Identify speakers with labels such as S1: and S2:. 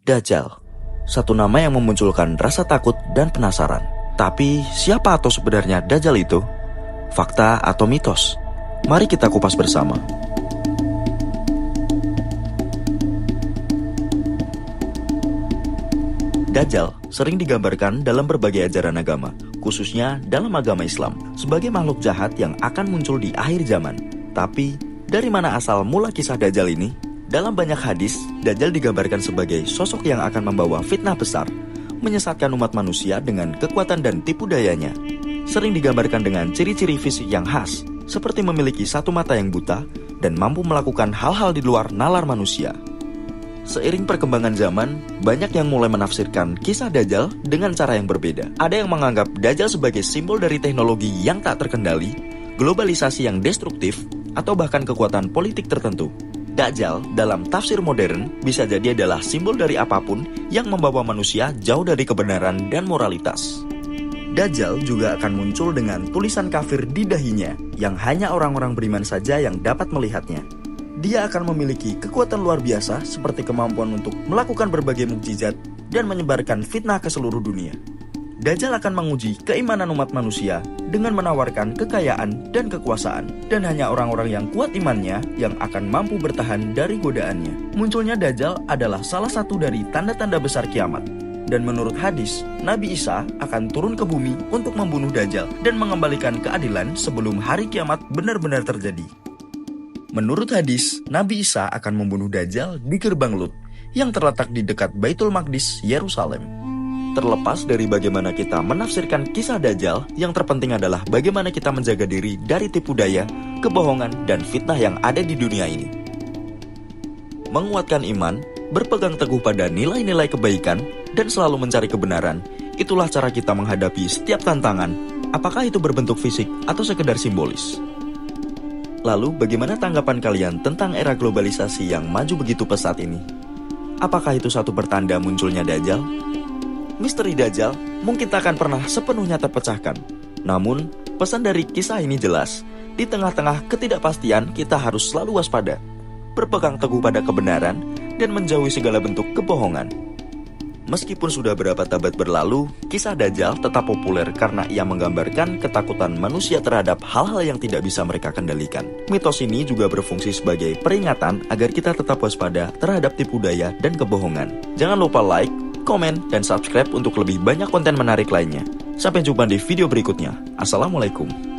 S1: Dajjal, satu nama yang memunculkan rasa takut dan penasaran. Tapi siapa atau sebenarnya Dajjal itu? Fakta atau mitos? Mari kita kupas bersama. Dajjal sering digambarkan dalam berbagai ajaran agama, khususnya dalam agama Islam, sebagai makhluk jahat yang akan muncul di akhir zaman. Tapi, dari mana asal mula kisah Dajjal ini? Dalam banyak hadis, Dajjal digambarkan sebagai sosok yang akan membawa fitnah besar, menyesatkan umat manusia dengan kekuatan dan tipu dayanya. Sering digambarkan dengan ciri-ciri fisik yang khas, seperti memiliki satu mata yang buta dan mampu melakukan hal-hal di luar nalar manusia. Seiring perkembangan zaman, banyak yang mulai menafsirkan kisah Dajjal dengan cara yang berbeda. Ada yang menganggap Dajjal sebagai simbol dari teknologi yang tak terkendali, globalisasi yang destruktif, atau bahkan kekuatan politik tertentu. Dajjal dalam tafsir modern bisa jadi adalah simbol dari apapun yang membawa manusia jauh dari kebenaran dan moralitas. Dajjal juga akan muncul dengan tulisan kafir di dahinya yang hanya orang-orang beriman saja yang dapat melihatnya. Dia akan memiliki kekuatan luar biasa seperti kemampuan untuk melakukan berbagai mukjizat dan menyebarkan fitnah ke seluruh dunia. Dajjal akan menguji keimanan umat manusia dengan menawarkan kekayaan dan kekuasaan, dan hanya orang-orang yang kuat imannya yang akan mampu bertahan dari godaannya. Munculnya Dajjal adalah salah satu dari tanda-tanda besar kiamat. Dan menurut hadis, Nabi Isa akan turun ke bumi untuk membunuh Dajjal dan mengembalikan keadilan sebelum hari kiamat benar-benar terjadi. Menurut hadis, Nabi Isa akan membunuh Dajjal di gerbang Lut yang terletak di dekat Baitul Maqdis, Yerusalem. Terlepas dari bagaimana kita menafsirkan kisah Dajjal, yang terpenting adalah bagaimana kita menjaga diri dari tipu daya, kebohongan, dan fitnah yang ada di dunia ini. Menguatkan iman, berpegang teguh pada nilai-nilai kebaikan, dan selalu mencari kebenaran, itulah cara kita menghadapi setiap tantangan, apakah itu berbentuk fisik atau sekedar simbolis. Lalu, bagaimana tanggapan kalian tentang era globalisasi yang maju begitu pesat ini? Apakah itu satu pertanda munculnya Dajjal? Misteri Dajjal mungkin tak akan pernah sepenuhnya terpecahkan. Namun, pesan dari kisah ini jelas. Di tengah-tengah ketidakpastian, kita harus selalu waspada, berpegang teguh pada kebenaran, dan menjauhi segala bentuk kebohongan. Meskipun sudah berabad-abad berlalu, kisah Dajjal tetap populer karena ia menggambarkan ketakutan manusia terhadap hal-hal yang tidak bisa mereka kendalikan. Mitos ini juga berfungsi sebagai peringatan agar kita tetap waspada terhadap tipu daya dan kebohongan. Jangan lupa like, komen, dan subscribe untuk lebih banyak konten menarik lainnya. Sampai jumpa di video berikutnya. Assalamualaikum.